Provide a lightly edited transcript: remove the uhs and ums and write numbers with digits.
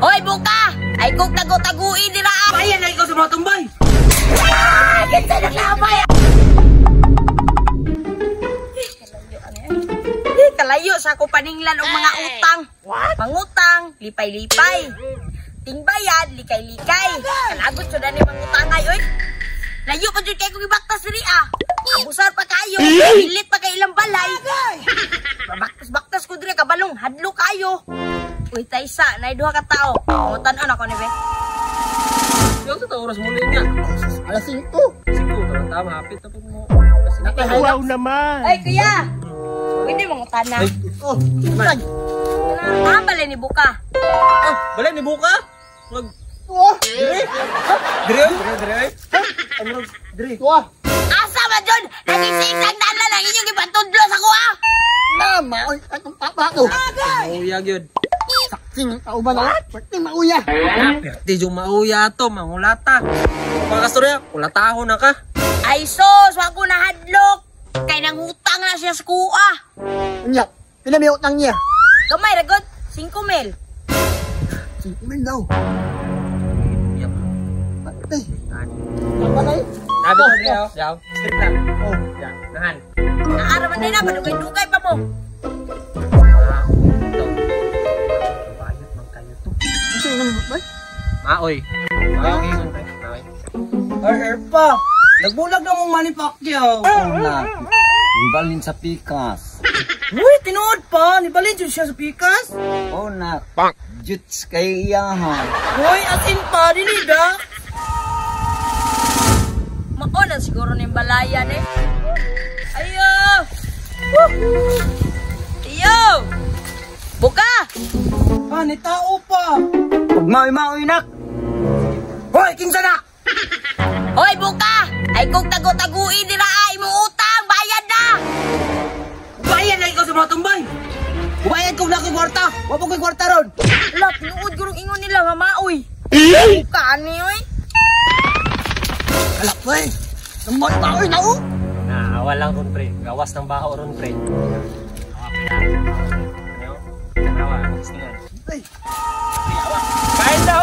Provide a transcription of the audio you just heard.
Hoy, buka! Ay kung tago-tagui dira. Bayan na ikaw sa mga tumbay. Kinsa naglamay? Kalayo sa ako paninglan og mga utang. Mangutang, lipay-lipay. Tingbayad, likay-likay. Kalagot so na ni mangutangay, oy. Layo pa jud kay kong ibaktas diri ah. Abusar pa kayo. Pilit pa kay ilang balay. Baktas ko diri kabalong hadlo kayo. Uy, Taysa, nay duha ka tao. Mangutan-on ako ni be. Yo sa oras mo niya. Alas 5. Siguro tama hapit na po mo. Wow naman. Ay, kuya. Pwede mangutan na. Oh, man. Ah, balay ni buka. Balay ni buka. Mag Oh, dire. Ano dire? wah. Asa ba dun? Nagising-sang na lang inyong ipantudlo sa kuha. Lama, oy, atong papa ko. Mauya gyud. Saksing kauban na. Pwede mauya. Perti jung mauya to, mangulata. Pakastorya, ulatahon na ka. Ay sos, wag ko na hadlok. Kay nang hutang na siya sa kuha. Unya, pila may utang niya? Gamay ragot, 5,000. 5,000 daw. Yap. Patay. Apa na eh? Nabi ko diyaw. Diyaw. Strip lang. Oh, Yan, nahan. Naaraman din na, madugay-dugay pa mo. Bayot man kayo to. gusto nyo naman ba? Maoy. Maoy. Maoy. Pa. Nagbulag na mong manipakyaw. Una, nibalin sa pikas. Uy, tinuod pa. Nibalin dyan siya sa pikas. Una, juts kay iyahan. Uy, asin pa. Dinida. Maonan siguro ng balayan eh. Ayo! Iyo! Buka! Ah, ni tao pa. Pag maoy-maoy nak. Hoy, kinsa na? Hoy, buka! Ay kung tago-tagui dira ay mo utang, bayad na! Bayan na ikaw sa mga tumbay. Bayad kong laki kwarta. Wapag ko'y kwarta ron. Wala, tinuod ko ingon nila nga maoy. Buka ni oy. Alak pa eh. Naman pa oy na oh. Naawa lang ron, pre. Gawas ng baho ron, pre. Awa, pre. Ano? Awa, mag-istingan. Ay. Kain daw!